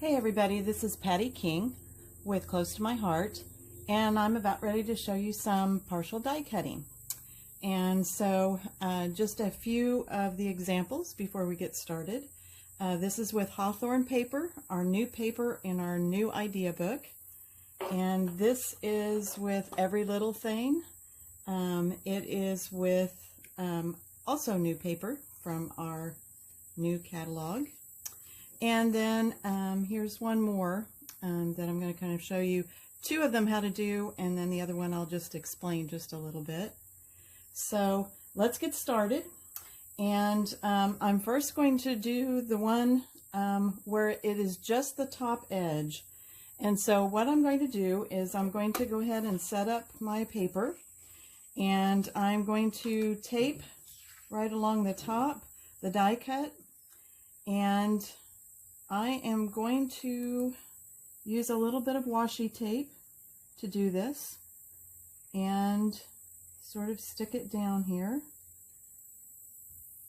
Hey everybody, this is Patty King with Close to My Heart, and I'm about ready to show you some partial die cutting. And so just a few of the examples before we get started. This is with Hawthorne paper, our new paper in our new idea book. And this is with Every Little Thing. It is with also new paper from our new catalog. And then here's one more that I'm going to kind of show you two of them how to do, and then the other one I'll just explain just a little bit. So let's get started. And I'm first going to do the one where it is just the top edge. And so what I'm going to do is I'm going to go ahead and set up my paper, and I'm going to tape right along the top the die cut, and I am going to use a little bit of washi tape to do this and sort of stick it down here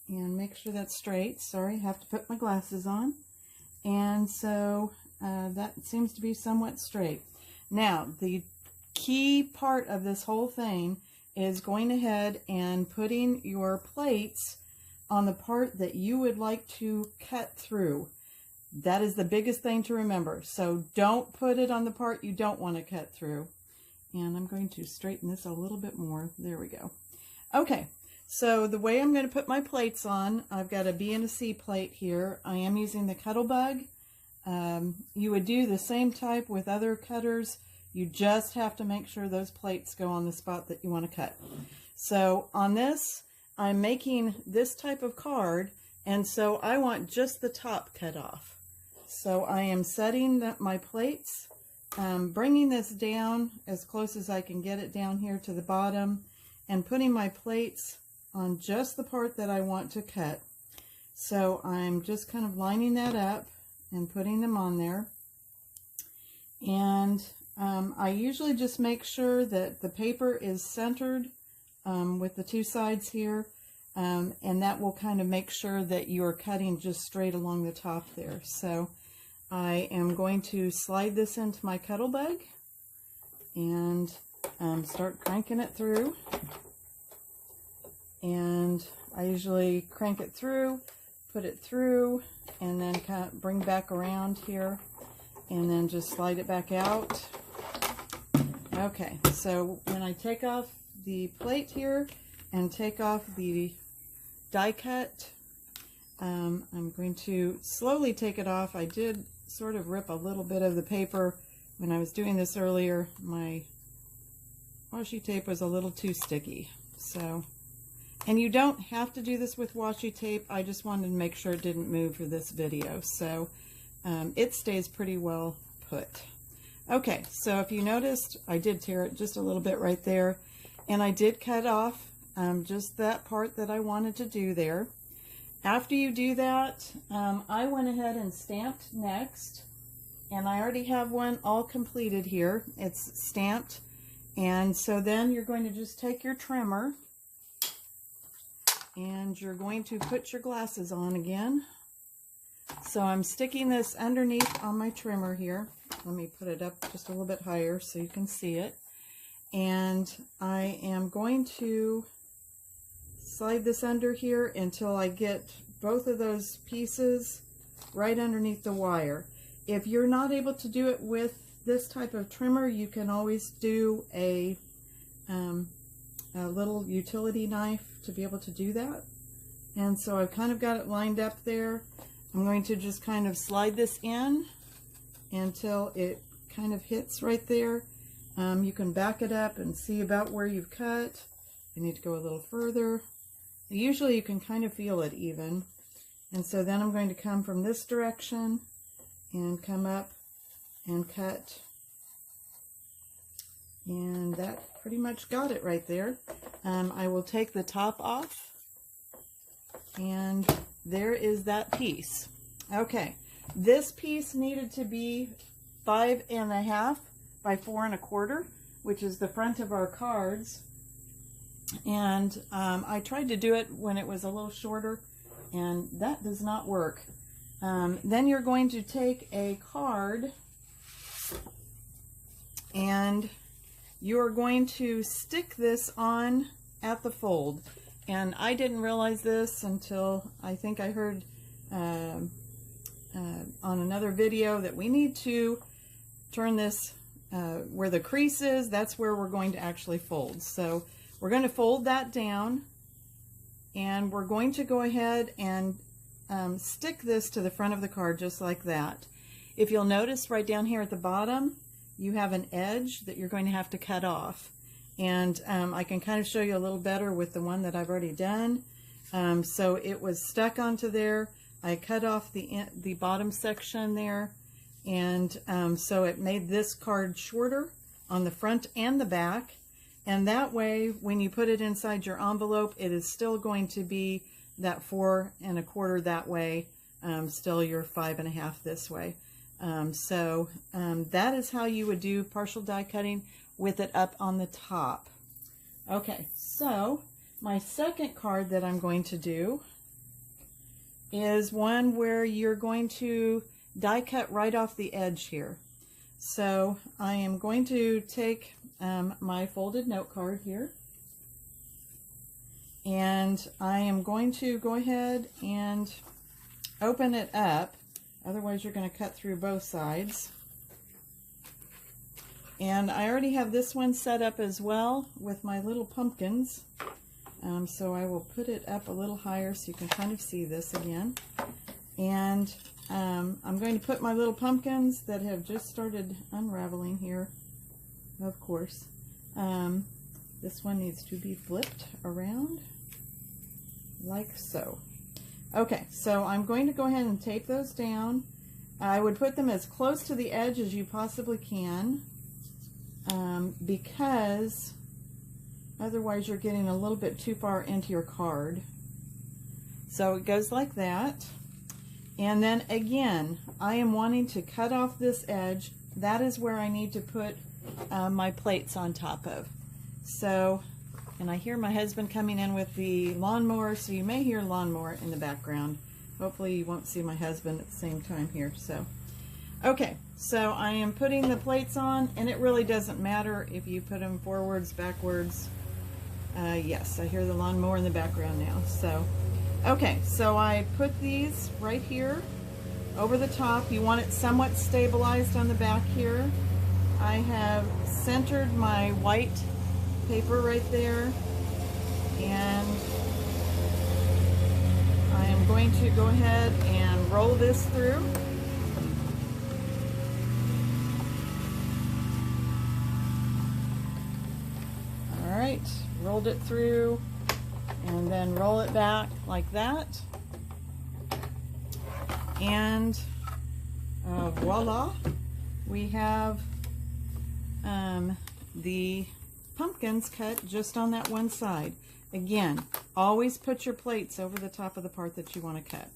and make sure that's straight. Sorry, I have to put my glasses on. And so that seems to be somewhat straight. Now, the key part of this whole thing is going ahead and putting your plates on the part that you would like to cut through. That is the biggest thing to remember. So don't put it on the part you don't want to cut through. And I'm going to straighten this a little bit more. There we go. Okay, so the way I'm going to put my plates on, I've got a B and a C plate here. I am using the Cuttlebug. You would do the same type with other cutters. You just have to make sure those plates go on the spot that you want to cut. So on this, I'm making this type of card, and so I want just the top cut off. So I am setting my plates, bringing this down as close as I can get it down here to the bottom, and putting my plates on just the part that I want to cut. So I'm just kind of lining that up and putting them on there. And I usually just make sure that the paper is centered with the two sides here, and that will kind of make sure that you're cutting just straight along the top there. So I am going to slide this into my Cuttlebug and start cranking it through. And I usually crank it through, put it through, and then kind of bring back around here, and then just slide it back out. Okay, so when I take off the plate here and take off the die cut, I'm going to slowly take it off. I did sort of rip a little bit of the paper when I was doing this earlier. My washi tape was a little too sticky. So, and you don't have to do this with washi tape. I just wanted to make sure it didn't move for this video. So it stays pretty well put. Okay, so if you noticed, I did tear it just a little bit right there, and I did cut off just that part that I wanted to do there. After you do that, I went ahead and stamped next, and I already have one all completed here. It's stamped, and so then you're going to just take your trimmer, and you're going to put your glasses on again. So I'm sticking this underneath on my trimmer here. Let me put it up just a little bit higher so you can see it. And I am going to slide this under here until I get both of those pieces right underneath the wire. If you're not able to do it with this type of trimmer, you can always do a little utility knife to be able to do that. And so I've kind of got it lined up there. I'm going to just kind of slide this in until it kind of hits right there. You can back it up and see about where you've cut. You need to go a little further. Usually you can kind of feel it even. And so then I'm going to come from this direction and come up and cut. And that pretty much got it right there. I will take the top off, and there is that piece. Okay, this piece needed to be 5.5 by 4 1/4, which is the front of our cards. And I tried to do it when it was a little shorter, and that does not work. Then you're going to take a card and you're going to stick this on at the fold. And I didn't realize this until I think I heard on another video that we need to turn this where the crease is. That's where we're going to actually fold. So we're going to fold that down, and we're going to go ahead and stick this to the front of the card just like that. If you'll notice right down here at the bottom, you have an edge that you're going to have to cut off. And I can kind of show you a little better with the one that I've already done. So it was stuck onto there. I cut off the bottom section there, and so it made this card shorter on the front and the back. And that way, when you put it inside your envelope, it is still going to be that 4 1/4 that way, still your 5 1/2 this way. That is how you would do partial die cutting with it up on the top. Okay, so my second card that I'm going to do is one where you're going to die cut right off the edge here. So I am going to take my folded note card here, and I am going to go ahead and open it up. Otherwise you're going to cut through both sides. And I already have this one set up as well with my little pumpkins. So I will put it up a little higher so you can kind of see this again. And I'm going to put my little pumpkins that have just started unraveling here, of course. This one needs to be flipped around like so. Okay, so I'm going to go ahead and tape those down. I would put them as close to the edge as you possibly can, because otherwise you're getting a little bit too far into your card. So it goes like that. And then again, I am wanting to cut off this edge. That is where I need to put my plates on top of. So, and I hear my husband coming in with the lawnmower, so you may hear lawnmower in the background. Hopefully you won't see my husband at the same time here. So, okay, so I am putting the plates on, and it really doesn't matter if you put them forwards, backwards. Yes, I hear the lawnmower in the background now. So, okay, so I put these right here over the top. You want it somewhat stabilized on the back here. I have centered my white paper right there, and I am going to go ahead and roll this through. All right, rolled it through, and then roll it back like that, and voila, we have the pumpkins cut just on that one side. Again, always put your plates over the top of the part that you want to cut.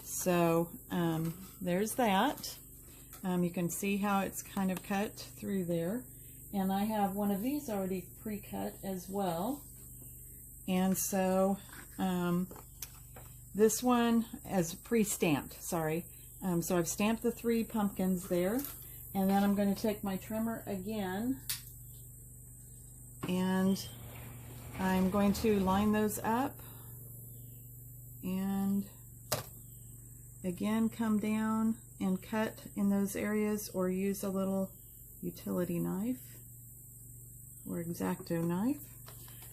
So there's that. You can see how it's kind of cut through there. And I have one of these already pre-cut as well. And so this one is pre-stamped, sorry. So I've stamped the 3 pumpkins there. And then I'm going to take my trimmer again, and I'm going to line those up, and again come down and cut in those areas, or use a little utility knife or X-Acto knife.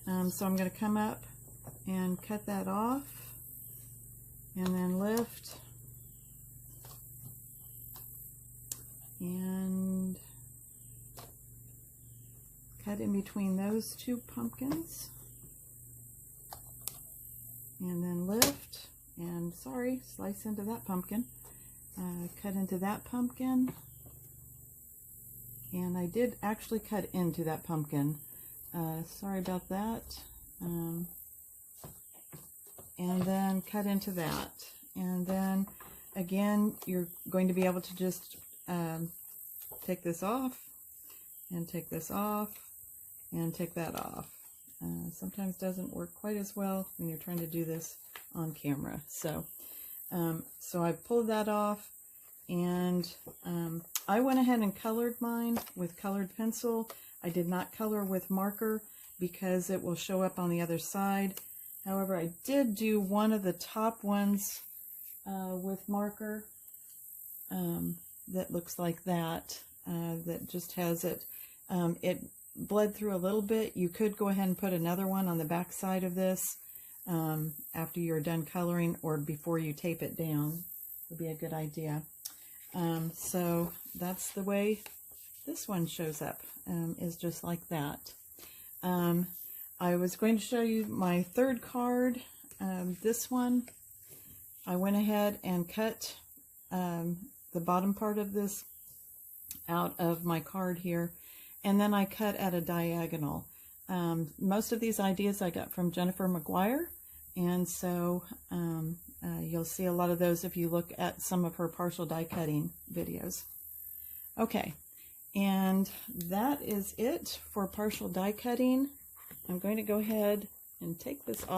So I'm going to come up and cut that off, and then lift and cut in between those 2 pumpkins, and then lift, and sorry, slice into that pumpkin, cut into that pumpkin, and I did actually cut into that pumpkin, sorry about that, and then cut into that, and then again you're going to be able to just take this off, and take this off, and take that off. Sometimes doesn't work quite as well when you're trying to do this on camera. So, So I pulled that off, and I went ahead and colored mine with colored pencil. I did not color with marker because it will show up on the other side. However, I did do one of the top ones with marker that looks like that, that just has it. It bled through a little bit. You could go ahead and put another one on the back side of this after you're done coloring, or before you tape it down would be a good idea. So that's the way this one shows up, is just like that. I was going to show you my third card. This one, I went ahead and cut the bottom part of this out of my card here, and then I cut at a diagonal. Most of these ideas I got from Jennifer McGuire, and so you'll see a lot of those if you look at some of her partial die cutting videos. Okay, and that is it for partial die cutting. I'm going to go ahead and take this off.